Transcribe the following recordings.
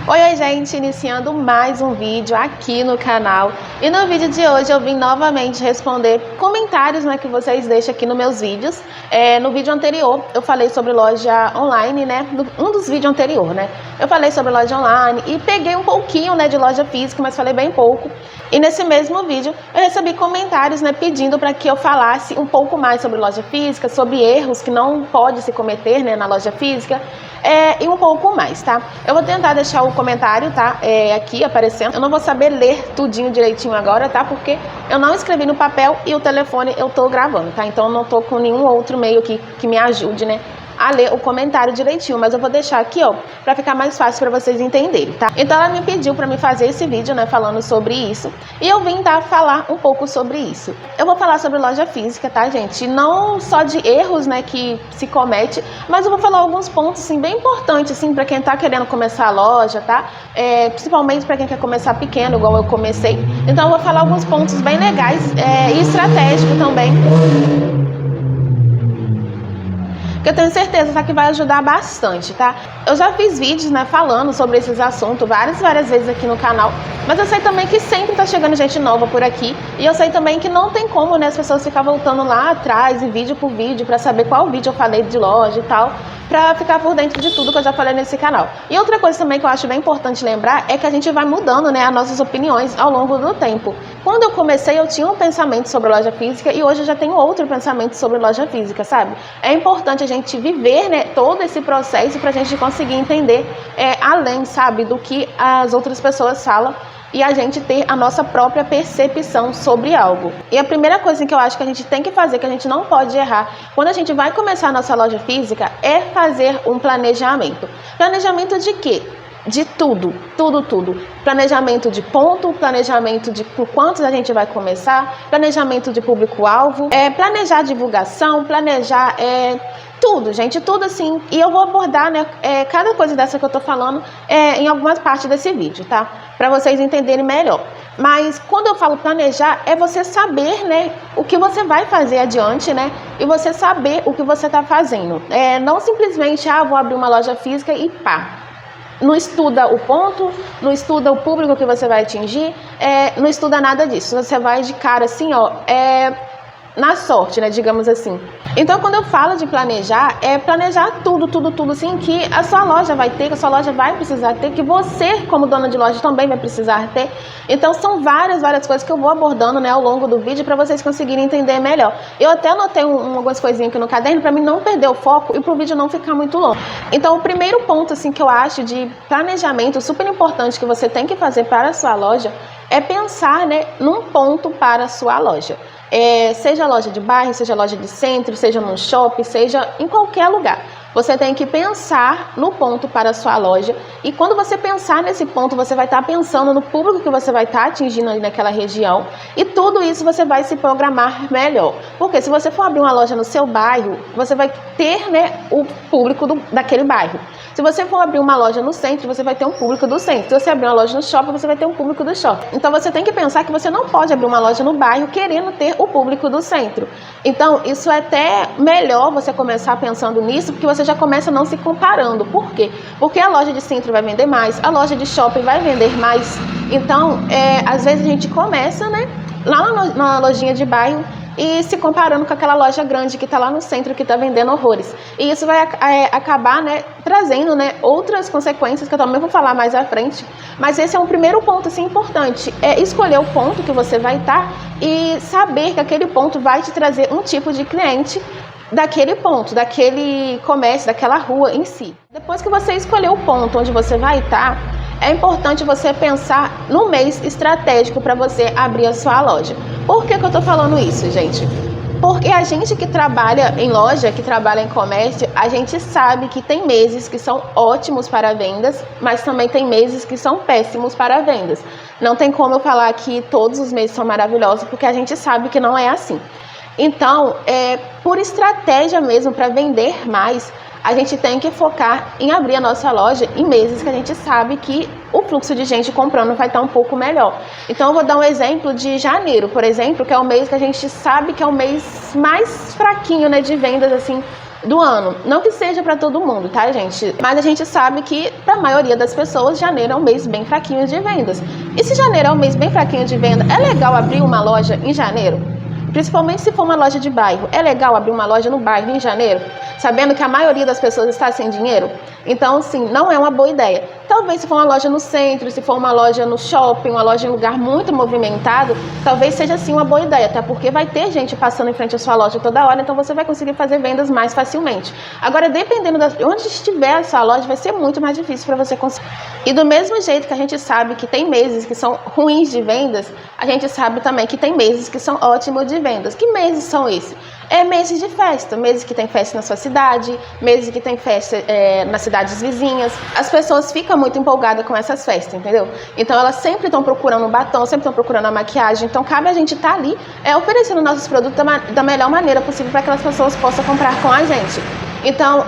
Oi, gente, iniciando mais um vídeo aqui no canal. E no vídeo de hoje eu vim novamente responder comentários, né, que vocês deixam aqui nos meus vídeos. No vídeo anterior eu falei sobre loja online, né, um dos vídeos anteriores, né. Eu falei sobre loja online e peguei um pouquinho, né, de loja física, mas falei bem pouco. E nesse mesmo vídeo eu recebi comentários, né, pedindo para que eu falasse um pouco mais sobre loja física, sobre erros que não pode se cometer, né, na loja física. E um pouco mais, tá? Eu vou tentar deixar o comentário, tá? Aqui aparecendo. Eu não vou saber ler tudinho direitinho agora, tá? Porque eu não escrevi no papel e o telefone eu tô gravando, tá? Então eu não tô com nenhum outro meio aqui que me ajude, né, a ler o comentário direitinho, mas eu vou deixar aqui, ó, pra ficar mais fácil pra vocês entenderem, tá? Então ela me pediu pra me fazer esse vídeo, né, falando sobre isso, e eu vim, tá, falar um pouco sobre isso. Eu vou falar sobre loja física, tá, gente? Não só de erros, né, que se comete, mas eu vou falar alguns pontos, assim, bem importantes, assim, pra quem tá querendo começar a loja, tá? Principalmente pra quem quer começar pequeno, igual eu comecei. Então eu vou falar alguns pontos bem legais e estratégicos também, que eu tenho certeza, tá, que vai ajudar bastante, tá? Eu já fiz vídeos, né, falando sobre esses assuntos várias vezes aqui no canal, mas eu sei também que sempre tá chegando gente nova por aqui, e eu sei também que não tem como, né, as pessoas ficar voltando lá atrás, e vídeo por vídeo, pra saber qual vídeo eu falei de loja e tal, pra ficar por dentro de tudo que eu já falei nesse canal. E outra coisa também que eu acho bem importante lembrar é que a gente vai mudando, né, as nossas opiniões ao longo do tempo. Quando eu comecei, eu tinha um pensamento sobre loja física e hoje eu já tenho outro pensamento sobre loja física, sabe? É importante a gente viver, né, todo esse processo pra gente conseguir entender além, sabe, do que as outras pessoas falam, e a gente ter a nossa própria percepção sobre algo. E a primeira coisa que eu acho que a gente tem que fazer, que a gente não pode errar, quando a gente vai começar a nossa loja física, é fazer um planejamento. Planejamento de quê? De tudo. Planejamento de ponto, planejamento de por quantos a gente vai começar, planejamento de público-alvo, planejar divulgação, planejar tudo, gente, tudo assim. E eu vou abordar, né, cada coisa dessa que eu tô falando em algumas partes desse vídeo, tá? Pra vocês entenderem melhor. Mas quando eu falo planejar, é você saber, né, o que você vai fazer adiante, né? E você saber o que você tá fazendo. Não simplesmente, vou abrir uma loja física e pá. Não estuda o ponto, não estuda o público que você vai atingir, não estuda nada disso. Você vai de cara assim, ó, na sorte, né, digamos assim. Então, quando eu falo de planejar, é planejar tudo, assim, que a sua loja vai ter, que a sua loja vai precisar ter, que você, como dona de loja, também vai precisar ter. Então, são várias coisas que eu vou abordando, né, ao longo do vídeo para vocês conseguirem entender melhor. Eu até anotei algumas coisinhas aqui no caderno para mim não perder o foco e para o vídeo não ficar muito longo. Então, o primeiro ponto, assim, que eu acho de planejamento super importante que você tem que fazer para a sua loja é pensar, né, num ponto para a sua loja. Seja loja de bairro, seja loja de centro, seja num shopping, seja em qualquer lugar. Você tem que pensar no ponto para a sua loja, e quando você pensar nesse ponto, você vai estar pensando no público que você vai estar atingindo ali naquela região, e tudo isso você vai se programar melhor. Porque se você for abrir uma loja no seu bairro, você vai ter, né, o público daquele bairro. Se você for abrir uma loja no centro, você vai ter um público do centro. Se você abrir uma loja no shopping, você vai ter um público do shopping. Então você tem que pensar que você não pode abrir uma loja no bairro querendo ter o público do centro. Então isso é até melhor você começar pensando nisso, porque você já começa não se comparando. Por quê? Porque a loja de centro vai vender mais, a loja de shopping vai vender mais. Então, às vezes a gente começa, né, lá na lojinha de bairro, e se comparando com aquela loja grande que está lá no centro, que está vendendo horrores. E isso vai acabar, né, trazendo, né, outras consequências que eu também vou falar mais à frente. Mas esse é um primeiro ponto, assim, importante. Escolher o ponto que você vai estar e saber que aquele ponto vai te trazer um tipo de cliente daquele ponto, daquele comércio, daquela rua em si. Depois que você escolher o ponto onde você vai estar, é importante você pensar no mês estratégico para você abrir a sua loja. Por que eu tô falando isso, gente? Porque a gente que trabalha em loja, que trabalha em comércio, a gente sabe que tem meses que são ótimos para vendas, mas também tem meses que são péssimos para vendas. Não tem como eu falar que todos os meses são maravilhosos, porque a gente sabe que não é assim. Então, por estratégia mesmo, para vender mais, a gente tem que focar em abrir a nossa loja em meses que a gente sabe que o fluxo de gente comprando vai estar um pouco melhor. Então eu vou dar um exemplo de janeiro, por exemplo, que é o mês que a gente sabe que é o mês mais fraquinho, né, de vendas, assim, do ano. Não que seja para todo mundo, tá, gente? Mas a gente sabe que para a maioria das pessoas, janeiro é um mês bem fraquinho de vendas. E se janeiro é um mês bem fraquinho de venda, é legal abrir uma loja em janeiro? Principalmente se for uma loja de bairro. É legal abrir uma loja no bairro em janeiro, sabendo que a maioria das pessoas está sem dinheiro? Então, assim, não é uma boa ideia. Talvez se for uma loja no centro, se for uma loja no shopping, uma loja em lugar muito movimentado, talvez seja sim uma boa ideia, até porque vai ter gente passando em frente à sua loja toda hora, então você vai conseguir fazer vendas mais facilmente. Agora, dependendo de onde estiver a sua loja, vai ser muito mais difícil para você conseguir. E do mesmo jeito que a gente sabe que tem meses que são ruins de vendas, a gente sabe também que tem meses que são ótimos de vendas. Que meses são esses? É meses de festa, meses que tem festa na sua cidade, meses que tem festa nas cidades vizinhas. As pessoas ficam muito empolgadas com essas festas, entendeu? Então elas sempre estão procurando um batom, sempre estão procurando a maquiagem. Então cabe a gente estar ali oferecendo nossos produtos da melhor maneira possível para que as pessoas possam comprar com a gente. Então,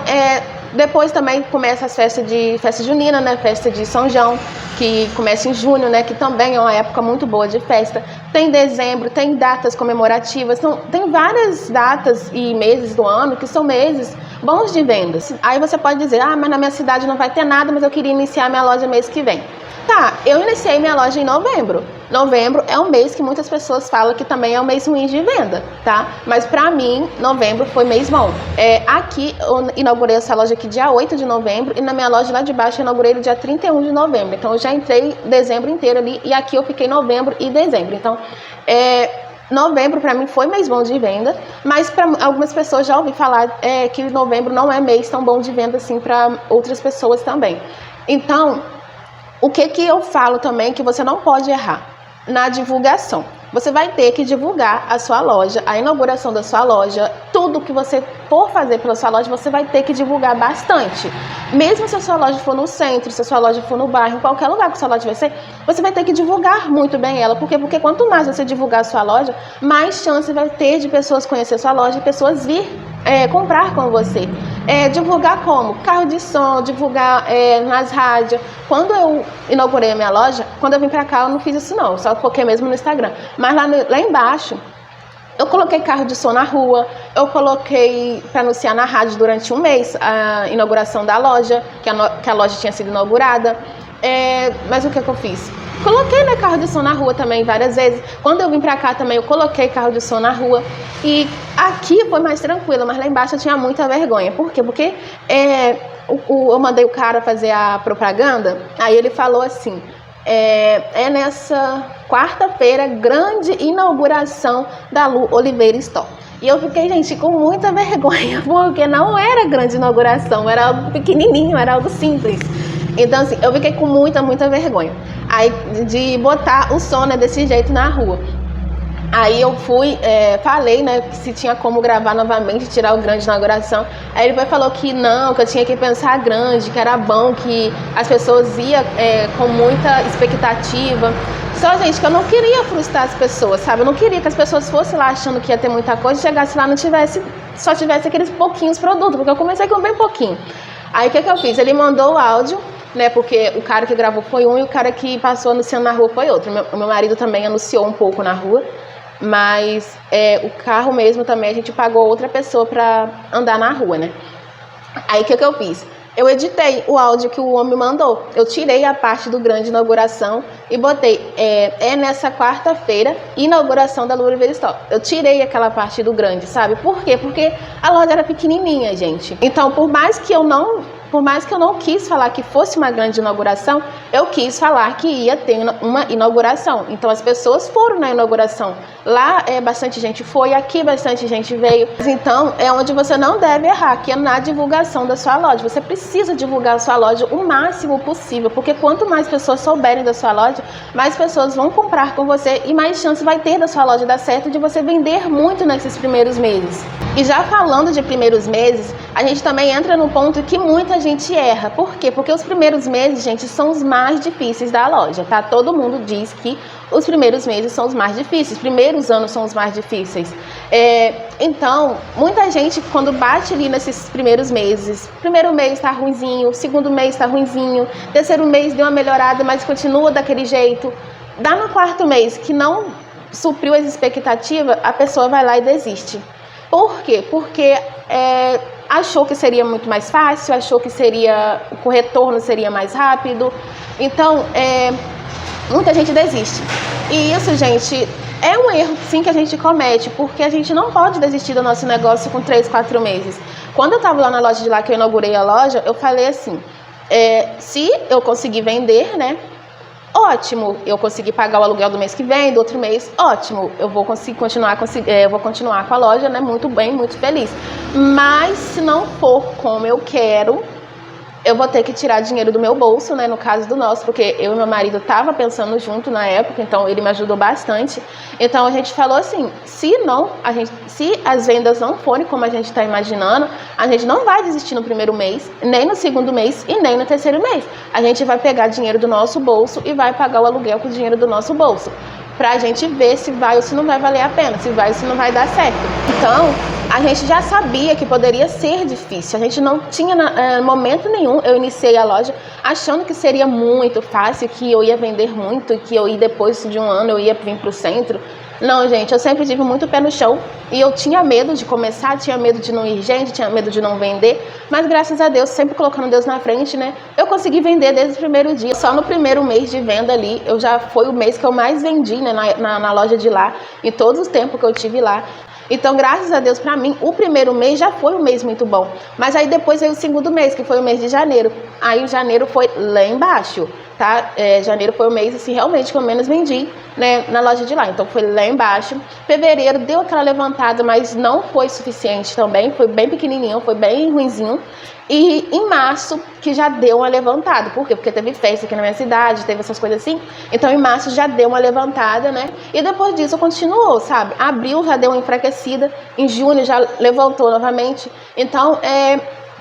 depois também começa as festa junina, né? Festa de São João, que começa em junho, né? Que também é uma época muito boa de festa. Tem dezembro, tem datas comemorativas. Então, tem várias datas e meses do ano que são meses bons de vendas. Aí você pode dizer, mas na minha cidade não vai ter nada, mas eu queria iniciar minha loja mês que vem. Tá, eu iniciei minha loja em novembro. Novembro é um mês que muitas pessoas falam que também é um mês ruim de venda, tá? Mas pra mim, novembro foi mês bom. Aqui, eu inaugurei essa loja aqui dia 8 de novembro e na minha loja lá de baixo eu inaugurei no dia 31 de novembro. Então eu já entrei dezembro inteiro ali e aqui eu fiquei novembro e dezembro. Então, novembro para mim foi mês bom de venda, mas para algumas pessoas já ouvi falar que novembro não é mês tão bom de venda assim para outras pessoas também. Então, o que eu falo também que você não pode errar? Na divulgação. Você vai ter que divulgar a sua loja, a inauguração da sua loja, tudo que você for fazer pela sua loja, você vai ter que divulgar bastante. Mesmo se a sua loja for no centro, se a sua loja for no bairro, em qualquer lugar que a sua loja vai ser, você vai ter que divulgar muito bem ela. Por quê? Porque quanto mais você divulgar a sua loja, mais chance vai ter de pessoas conhecer a sua loja e pessoas vir comprar com você. Divulgar como? Carro de som, divulgar nas rádios. Quando eu inaugurei a minha loja, quando eu vim pra cá eu não fiz isso não, só foquei mesmo no Instagram. Mas lá embaixo, eu coloquei carro de som na rua, eu coloquei para anunciar na rádio durante um mês a inauguração da loja, que a loja tinha sido inaugurada. Mas o que eu fiz? Coloquei carro de som na rua também várias vezes. Quando eu vim pra cá também eu coloquei carro de som na rua. E aqui foi mais tranquilo, mas lá embaixo eu tinha muita vergonha. Por quê? Porque eu mandei o cara fazer a propaganda, aí ele falou assim, nessa quarta-feira, grande inauguração da Lu Oliveira Store. E eu fiquei, gente, com muita vergonha, porque não era grande inauguração, era algo pequenininho, era algo simples. Então, assim, eu fiquei com muita vergonha. Aí, de botar o som, desse jeito na rua. Aí eu fui, falei, que se tinha como gravar novamente, tirar o grande inauguração. Aí ele falou que não, que eu tinha que pensar grande, que era bom, que as pessoas iam com muita expectativa. Só, gente, que eu não queria frustrar as pessoas, sabe? Eu não queria que as pessoas fossem lá achando que ia ter muita coisa e chegasse lá e só tivesse aqueles pouquinhos produtos, porque eu comecei com bem pouquinho. Aí o que eu fiz? Ele mandou o áudio, porque o cara que gravou foi um e o cara que passou anunciando na rua foi outro. O meu marido também anunciou um pouco na rua, mas o carro mesmo também a gente pagou outra pessoa para andar na rua, Aí o que eu fiz? Eu editei o áudio que o homem mandou. Eu tirei a parte do grande inauguração e botei nessa quarta-feira, inauguração da Lu Oliveira Store. Eu tirei aquela parte do grande, sabe? Por quê? Porque a loja era pequenininha, gente. Então, por mais que eu não quis falar que fosse uma grande inauguração, eu quis falar que ia ter uma inauguração. Então as pessoas foram na inauguração. Lá bastante gente foi, aqui bastante gente veio. Então é onde você não deve errar, que é na divulgação da sua loja. Você precisa divulgar a sua loja o máximo possível, porque quanto mais pessoas souberem da sua loja, mais pessoas vão comprar com você e mais chance vai ter da sua loja dar certo, de você vender muito nesses primeiros meses. E já falando de primeiros meses, a gente também entra no ponto que muita gente erra. Por quê? Porque os primeiros meses, gente, são os mais difíceis da loja, tá? Todo mundo diz que os primeiros meses são os mais difíceis, primeiros anos são os mais difíceis. Então, muita gente, quando bate ali nesses primeiros meses, primeiro mês tá ruinzinho, segundo mês tá ruinzinho, terceiro mês deu uma melhorada, mas continua daquele jeito. Dá no quarto mês que não supriu as expectativas, a pessoa vai lá e desiste. Por quê? Porque achou que seria muito mais fácil, achou que o retorno seria mais rápido. Então, muita gente desiste. E isso, gente, é um erro sim que a gente comete, porque a gente não pode desistir do nosso negócio com 3, 4 meses. Quando eu estava lá na loja de lá, que eu inaugurei a loja, eu falei assim, se eu conseguir vender, né, ótimo, eu consegui pagar o aluguel do mês que vem, do outro mês, ótimo, eu vou conseguir continuar, eu vou continuar com a loja, né, muito bem, muito feliz. Mas se não for como eu quero, eu vou ter que tirar dinheiro do meu bolso, né, no caso do nosso, porque eu e meu marido tava pensando junto na época, então ele me ajudou bastante. Então a gente falou assim, se as vendas não forem como a gente está imaginando, a gente não vai desistir no primeiro mês, nem no segundo mês e nem no terceiro mês. A gente vai pegar dinheiro do nosso bolso e vai pagar o aluguel com o dinheiro do nosso bolso, pra gente ver se vai ou se não vai valer a pena, se vai ou se não vai dar certo. Então, a gente já sabia que poderia ser difícil, a gente não tinha momento nenhum, eu iniciei a loja achando que seria muito fácil, que eu ia vender muito, que eu ia depois de um ano eu ia vir pro centro. Não, gente, eu sempre tive muito pé no chão e eu tinha medo de começar, tinha medo de não ir gente, tinha medo de não vender, mas graças a Deus, sempre colocando Deus na frente, né, eu consegui vender desde o primeiro dia. Só no primeiro mês de venda ali, foi o mês que eu mais vendi, né, na loja de lá, em todos os tempos que eu tive lá. Então, graças a Deus, pra mim, o primeiro mês já foi um mês muito bom. Mas aí depois veio o segundo mês, que foi o mês de janeiro. Aí o janeiro foi lá embaixo, tá? Janeiro foi o mês, assim, realmente que eu menos vendi, né, na loja de lá. Então, foi lá embaixo. Fevereiro deu aquela levantada, mas não foi suficiente também. Foi bem pequenininho, foi bem ruinzinho. E em março, que já deu uma levantada. Por quê? Porque teve festa aqui na minha cidade, teve essas coisas assim. Então, em março já deu uma levantada, né? E depois disso, continuou, sabe? Abril já deu uma enfraquecida. Em junho já levantou novamente. Então,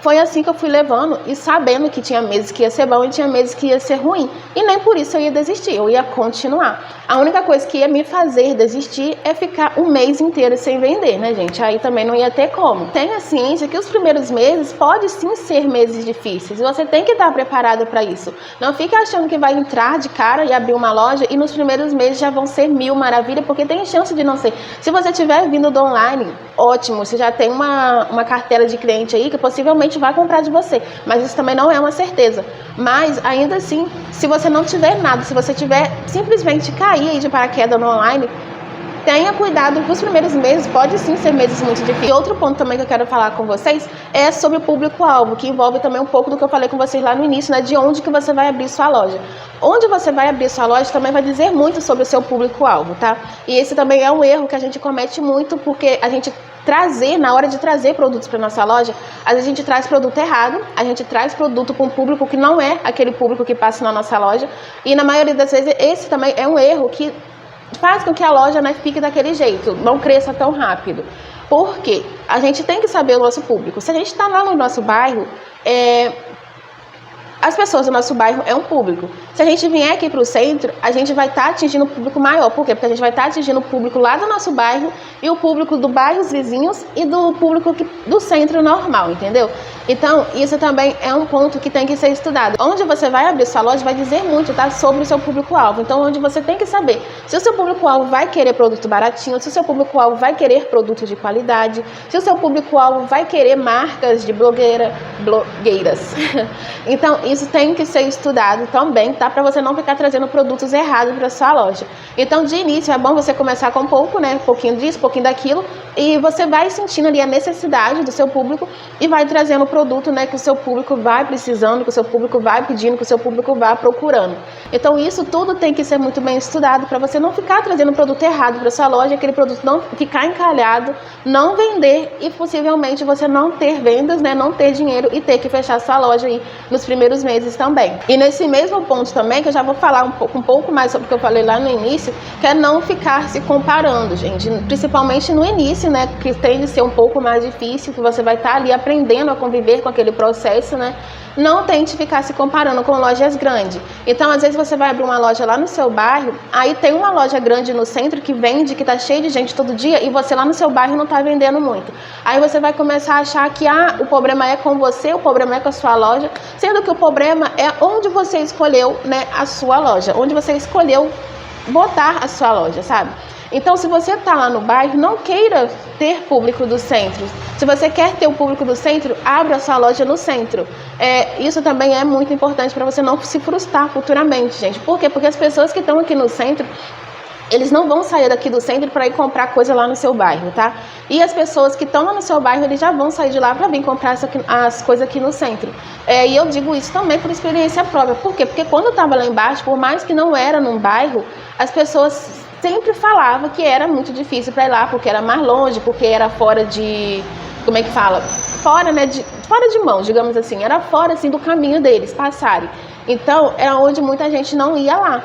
foi assim que eu fui levando e sabendo que tinha meses que ia ser bom e tinha meses que ia ser ruim. E nem por isso eu ia desistir, eu ia continuar. A única coisa que ia me fazer desistir é ficar um mês inteiro sem vender, né, gente? Aí também não ia ter como. Tenha ciência que os primeiros meses pode sim ser meses difíceis e você tem que estar preparado para isso. Não fique achando que vai entrar de cara e abrir uma loja e nos primeiros meses já vão ser 1000 maravilha, porque tem chance de não ser. Se você tiver vindo do online, ótimo, você já tem uma cartela de cliente aí que possivelmente vai comprar de você, mas isso também não é uma certeza. Mas ainda assim, se você não tiver nada, se você tiver simplesmente cair aí de paraquedas no online, tenha cuidado, que os primeiros meses pode sim ser meses muito difíceis. E outro ponto também que eu quero falar com vocês é sobre o público-alvo, que envolve também um pouco do que eu falei com vocês lá no início, né, de onde que você vai abrir sua loja. Onde você vai abrir sua loja também vai dizer muito sobre o seu público-alvo, tá? E esse também é um erro que a gente comete muito, porque a gente na hora de trazer produtos para nossa loja, às vezes a gente traz produto errado, a gente traz produto para um público que não é aquele público que passa na nossa loja, e na maioria das vezes esse também é um erro que faz com que a loja, né, fique daquele jeito, não cresça tão rápido. Porque a gente tem que saber o nosso público. Se a gente está lá no nosso bairro, as pessoas do nosso bairro é um público. Se a gente vier aqui para o centro, a gente vai estar atingindo um público maior. Por quê? Porque a gente vai estar atingindo o público lá do nosso bairro e o público do bairros vizinhos e do público do centro normal, entendeu? Então, isso também é um ponto que tem que ser estudado. Onde você vai abrir sua loja vai dizer muito, tá, sobre o seu público-alvo. Então, onde você tem que saber se o seu público-alvo vai querer produto baratinho, se o seu público-alvo vai querer produto de qualidade, se o seu público-alvo vai querer marcas de blogueiras. Então, isso tem que ser estudado também, tá? Para você não ficar trazendo produtos errados para sua loja. Então, de início, é bom você começar com um pouco, né? Um pouquinho disso, um pouquinho daquilo, e você vai sentindo ali a necessidade do seu público e vai trazendo o produto, né, que o seu público vai precisando, que o seu público vai pedindo, que o seu público vai procurando. Então, isso tudo tem que ser muito bem estudado para você não ficar trazendo produto errado para sua loja, aquele produto não ficar encalhado, não vender e possivelmente você não ter vendas, né, não ter dinheiro e ter que fechar sua loja aí nos primeiros meses também. E nesse mesmo ponto também, que eu já vou falar um pouco mais sobre o que eu falei lá no início, que é não ficar se comparando, gente, principalmente no início, né, que tem de ser um pouco mais difícil, que você vai estar ali aprendendo a conviver com aquele processo, né? Não tente ficar se comparando com lojas grandes. Então, às vezes você vai abrir uma loja lá no seu bairro, aí tem uma loja grande no centro que vende, que tá cheio de gente todo dia, e você lá no seu bairro não tá vendendo muito. Aí você vai começar a achar que o problema é com você, o problema é com a sua loja, sendo que o problema é onde você escolheu, né, a sua loja, onde você escolheu botar a sua loja, sabe? Então, se você está lá no bairro, não queira ter público do centro. Se você quer ter o público do centro, abra a sua loja no centro. Isso também é muito importante para você não se frustrar futuramente, gente. Por quê? Porque as pessoas que estão aqui no centro, eles não vão sair daqui do centro para ir comprar coisa lá no seu bairro, tá? E as pessoas que estão lá no seu bairro, eles já vão sair de lá para vir comprar as coisas aqui no centro. E eu digo isso também por experiência própria. Por quê? Porque quando eu estava lá embaixo, por mais que não era num bairro, as pessoas sempre falavam que era muito difícil para ir lá, porque era mais longe, porque era fora de... Como é que fala? Fora, né? Fora de mão, digamos assim. Era fora, assim, do caminho deles passarem. Então, era onde muita gente não ia lá.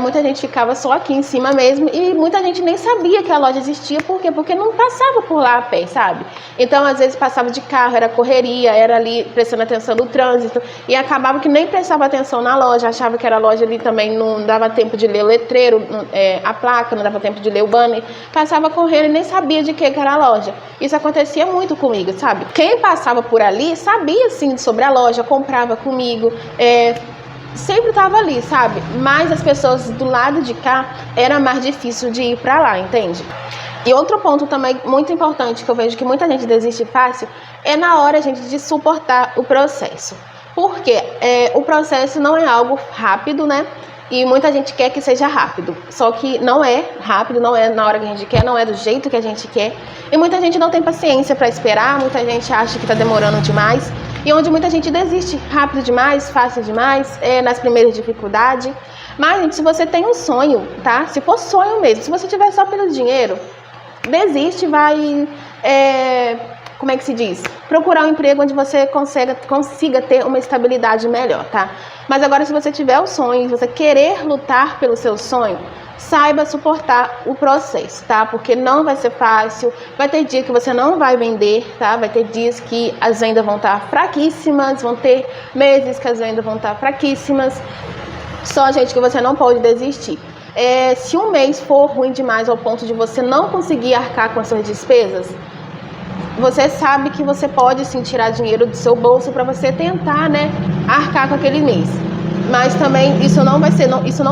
Muita gente ficava só aqui em cima mesmo e muita gente nem sabia que a loja existia. Por quê? Porque não passava por lá a pé, sabe? Então, às vezes, passava de carro, era correria, era ali prestando atenção no trânsito e acabava que nem prestava atenção na loja, achava que era a loja ali também, não dava tempo de ler o letreiro, a placa, não dava tempo de ler o banner, passava correndo e nem sabia de que era a loja. Isso acontecia muito comigo, sabe? Quem passava por ali sabia, sim, sobre a loja, comprava comigo, sempre estava ali, sabe? Mas as pessoas do lado de cá era mais difícil de ir para lá, entende? E outro ponto também muito importante que eu vejo que muita gente desiste fácil é na hora, gente, de suportar o processo. Porque o processo não é algo rápido, né? E muita gente quer que seja rápido, só que não é rápido, não é na hora que a gente quer, não é do jeito que a gente quer. E muita gente não tem paciência para esperar, muita gente acha que está demorando demais. E onde muita gente desiste rápido demais, fácil demais, nas primeiras dificuldades. Mas, gente, se você tem um sonho, tá? Se for sonho mesmo, se você tiver só pelo dinheiro, desiste, vai... como é que se diz? Procurar um emprego onde você consiga ter uma estabilidade melhor, tá? Mas agora, se você tiver o sonho, se você querer lutar pelo seu sonho, saiba suportar o processo, tá? Porque não vai ser fácil, vai ter dia que você não vai vender, tá? Vai ter dias que as vendas vão estar fraquíssimas, vão ter meses que as vendas vão estar fraquíssimas. Só, gente, que você não pode desistir. Se um mês for ruim demais ao ponto de você não conseguir arcar com as suas despesas, você sabe que você pode sim tirar dinheiro do seu bolso para você tentar, né, arcar com aquele mês. Mas também isso não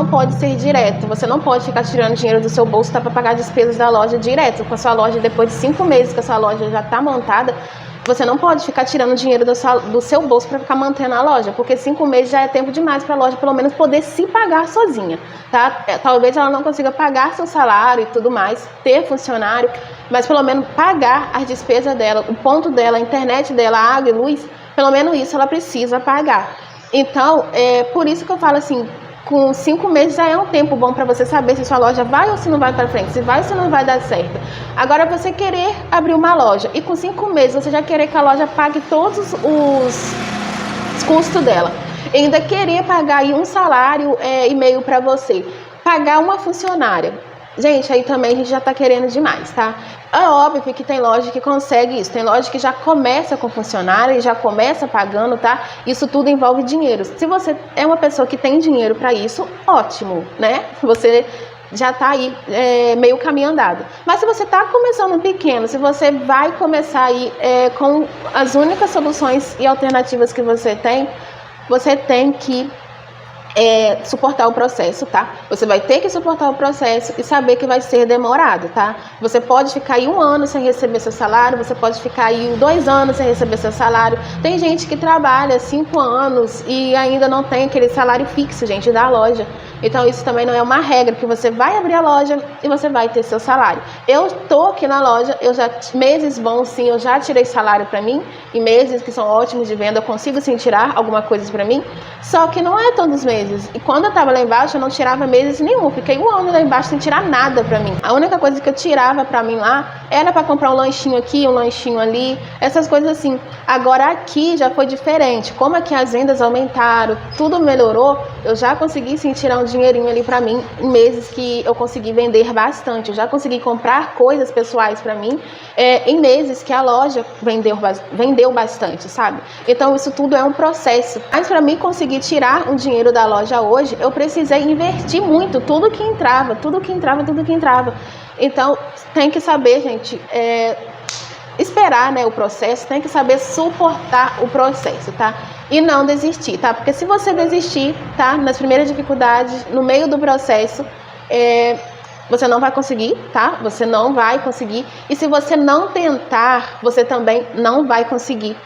pode ser direto. Você não pode ficar tirando dinheiro do seu bolso para pagar despesas da loja direto. Com a sua loja, depois de 5 meses que a sua loja já está montada, você não pode ficar tirando dinheiro do seu bolso para ficar mantendo a loja, porque 5 meses já é tempo demais para a loja pelo menos poder se pagar sozinha, tá? Talvez ela não consiga pagar seu salário e tudo mais, ter funcionário, mas pelo menos pagar as despesas dela, o ponto dela, a internet dela, a água e luz, pelo menos isso ela precisa pagar. Então, por isso que eu falo assim, com 5 meses já é um tempo bom para você saber se sua loja vai ou se não vai para frente, se vai ou se não vai dar certo. Agora, você querer abrir uma loja e com 5 meses você já querer que a loja pague todos os custos dela, e ainda querer pagar aí um salário e meio para você, pagar uma funcionária. Gente, aí também a gente já tá querendo demais, tá? É óbvio que tem loja que consegue isso, tem loja que já começa com funcionário e já começa pagando, tá? Isso tudo envolve dinheiro. Se você é uma pessoa que tem dinheiro para isso, ótimo, né? Você já tá aí meio caminho andado. Mas se você tá começando pequeno, se você vai começar aí com as únicas soluções e alternativas que você tem que suportar o processo, tá? Você vai ter que suportar o processo e saber que vai ser demorado, tá? Você pode ficar aí 1 ano sem receber seu salário, você pode ficar aí 2 anos sem receber seu salário. Tem gente que trabalha 5 anos e ainda não tem aquele salário fixo, gente, da loja. Então isso também não é uma regra, que você vai abrir a loja e você vai ter seu salário. Eu tô aqui na loja, meses bons sim, eu já tirei salário pra mim, e meses que são ótimos de venda, eu consigo sim tirar alguma coisa pra mim, só que não é todos os meses. E quando eu tava lá embaixo, eu não tirava meses nenhum, fiquei 1 ano lá embaixo sem tirar nada pra mim. A única coisa que eu tirava pra mim lá era pra comprar um lanchinho aqui, um lanchinho ali, essas coisas assim. Agora aqui já foi diferente, como aqui as vendas aumentaram, tudo melhorou, eu já consegui sim tirar um dinheirinho ali pra mim, em meses que eu consegui vender bastante, eu já consegui comprar coisas pessoais pra mim, em meses que a loja vendeu bastante, sabe? Então isso tudo é um processo. Mas pra mim conseguir tirar um dinheiro da loja hoje, eu precisei investir muito, tudo que entrava. Então tem que saber, gente, esperar, né, o processo, tem que saber suportar o processo, tá? E não desistir, tá? Porque se você desistir, tá, nas primeiras dificuldades, no meio do processo, você não vai conseguir, tá? Você não vai conseguir. E se você não tentar, você também não vai conseguir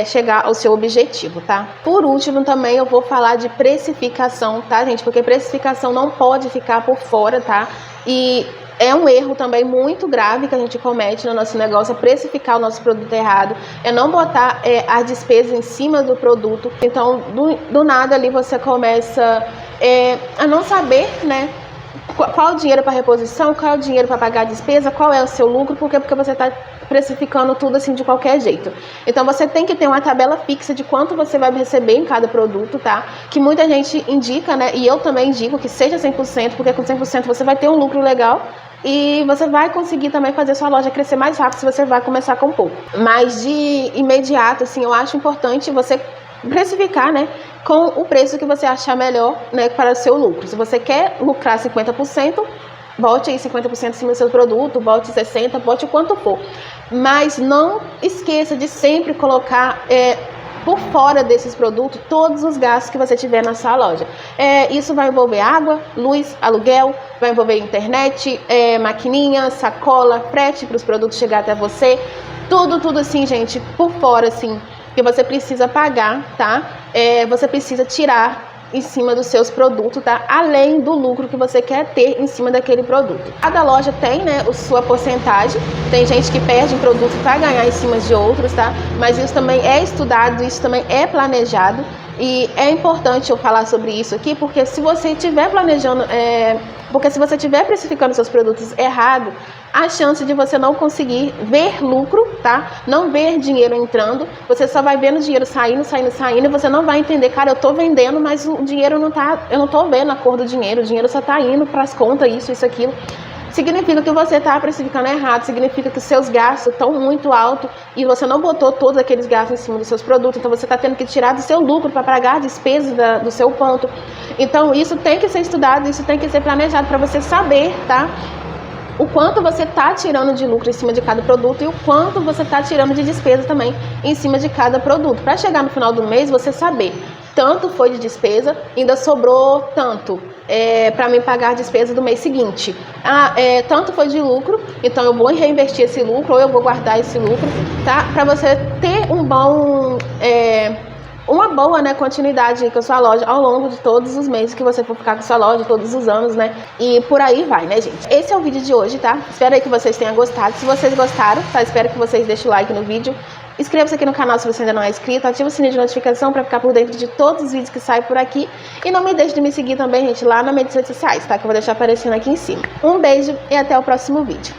chegar ao seu objetivo, tá? Por último, também eu vou falar de precificação, tá, gente? Porque precificação não pode ficar por fora, tá? E é um erro também muito grave que a gente comete no nosso negócio, é precificar o nosso produto errado, é não botar a despesa em cima do produto. Então, do nada ali você começa a não saber, né? Qual o dinheiro para reposição, qual é o dinheiro para pagar a despesa, qual é o seu lucro, porque você está precificando tudo assim de qualquer jeito. Então você tem que ter uma tabela fixa de quanto você vai receber em cada produto, tá? Que muita gente indica, né? E eu também indico que seja 100%, porque com 100% você vai ter um lucro legal e você vai conseguir também fazer sua loja crescer mais rápido se você vai começar com pouco. Mas de imediato, assim, eu acho importante você precificar, né, com o preço que você achar melhor, né, para o seu lucro. Se você quer lucrar 50%, bote aí 50% em cima do seu produto, bote 60%, bote o quanto for. Mas não esqueça de sempre colocar por fora desses produtos todos os gastos que você tiver na sua loja. Isso vai envolver água, luz, aluguel, vai envolver internet, maquininha, sacola, frete para os produtos chegar até você. Tudo assim, gente, por fora, assim, que você precisa pagar, tá? Você precisa tirar em cima dos seus produtos, tá? Além do lucro que você quer ter em cima daquele produto. Cada loja tem, né, a sua porcentagem. Tem gente que perde em produto para ganhar em cima de outros, tá? Mas isso também é estudado, isso também é planejado. E é importante eu falar sobre isso aqui, porque se você estiver planejando, porque se você estiver precificando seus produtos errado, a chance de você não conseguir ver lucro, tá? Não ver dinheiro entrando, você só vai vendo dinheiro saindo, e você não vai entender, cara, eu tô vendendo, mas o dinheiro não tá, eu não tô vendo a cor do dinheiro, o dinheiro só tá indo pras contas, isso, aquilo. Significa que você está precificando errado, significa que os seus gastos estão muito altos e você não botou todos aqueles gastos em cima dos seus produtos, então você está tendo que tirar do seu lucro para pagar a despesa do seu ponto. Então isso tem que ser estudado, isso tem que ser planejado para você saber, tá? O quanto você está tirando de lucro em cima de cada produto e o quanto você está tirando de despesa também em cima de cada produto. Para chegar no final do mês, você saber tanto foi de despesa, ainda sobrou tanto para mim pagar a despesa do mês seguinte. Tanto foi de lucro, então eu vou reinvestir esse lucro ou eu vou guardar esse lucro, tá? Para você ter uma boa, né, continuidade com a sua loja ao longo de todos os meses que você for ficar com a sua loja, todos os anos, né? E por aí vai, né, gente? Esse é o vídeo de hoje, tá? Espero aí que vocês tenham gostado. Se vocês gostaram, tá? Espero que vocês deixem o like no vídeo. Inscreva-se aqui no canal se você ainda não é inscrito, ativa o sininho de notificação para ficar por dentro de todos os vídeos que saem por aqui. E não me deixe de me seguir também, gente, lá nas minhas redes sociais, tá? Que eu vou deixar aparecendo aqui em cima. Um beijo e até o próximo vídeo.